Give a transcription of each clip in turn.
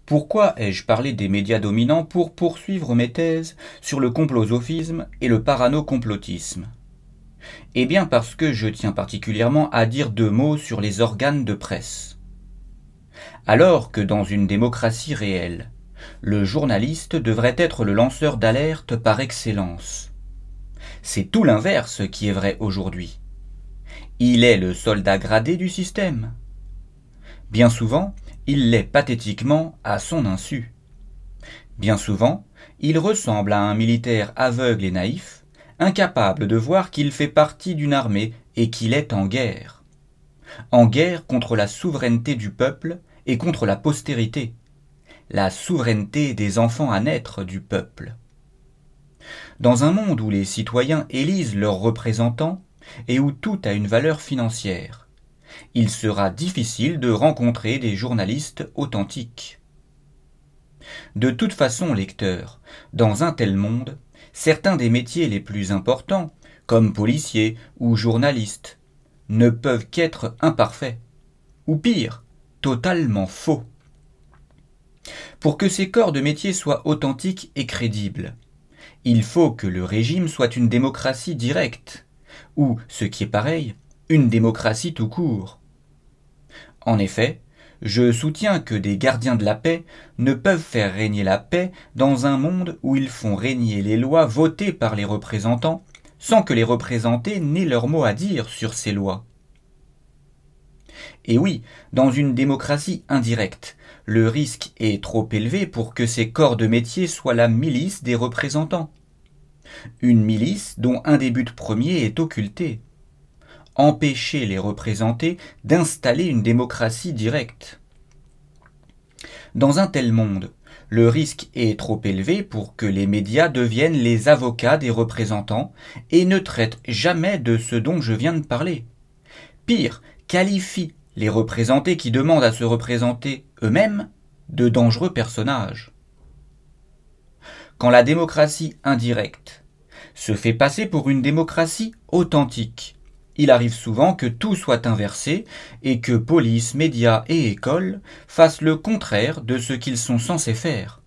Pourquoi ai-je parlé des médias dominants pour poursuivre mes thèses sur le complosophisme et le parano-complotisme? Eh bien parce que je tiens particulièrement à dire deux mots sur les organes de presse. Alors que dans une démocratie réelle, le journaliste devrait être le lanceur d'alerte par excellence. C'est tout l'inverse qui est vrai aujourd'hui. Il est le soldat gradé du système. Bien souvent, il l'est pathétiquement à son insu. Bien souvent, il ressemble à un militaire aveugle et naïf, incapable de voir qu'il fait partie d'une armée et qu'il est en guerre. En guerre contre la souveraineté du peuple et contre la postérité, la souveraineté des enfants à naître du peuple. Dans un monde où les citoyens élisent leurs représentants et où tout a une valeur financière, il sera difficile de rencontrer des journalistes authentiques. De toute façon, lecteurs, dans un tel monde, certains des métiers les plus importants, comme policiers ou journalistes, ne peuvent qu'être imparfaits, ou pire, totalement faux. Pour que ces corps de métier soient authentiques et crédibles, il faut que le régime soit une démocratie directe, ou, ce qui est pareil, une démocratie tout court. En effet, je soutiens que des gardiens de la paix ne peuvent faire régner la paix dans un monde où ils font régner les lois votées par les représentants sans que les représentés n'aient leur mot à dire sur ces lois. Et oui, dans une démocratie indirecte, le risque est trop élevé pour que ces corps de métier soient la milice des représentants. Une milice dont un des buts premiers est occulté. Empêcher les représentés d'installer une démocratie directe. Dans un tel monde, le risque est trop élevé pour que les médias deviennent les avocats des représentants et ne traitent jamais de ce dont je viens de parler. Pire, qualifient les représentés qui demandent à se représenter eux-mêmes de dangereux personnages. Quand la démocratie indirecte se fait passer pour une démocratie authentique, il arrive souvent que tout soit inversé et que police, médias et écoles fassent le contraire de ce qu'ils sont censés faire.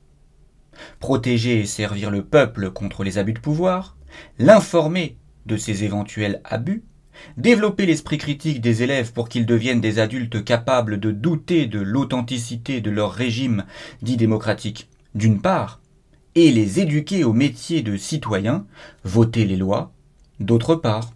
Protéger et servir le peuple contre les abus de pouvoir, l'informer de ses éventuels abus, développer l'esprit critique des élèves pour qu'ils deviennent des adultes capables de douter de l'authenticité de leur régime dit démocratique, d'une part, et les éduquer au métier de citoyens, voter les lois, d'autre part.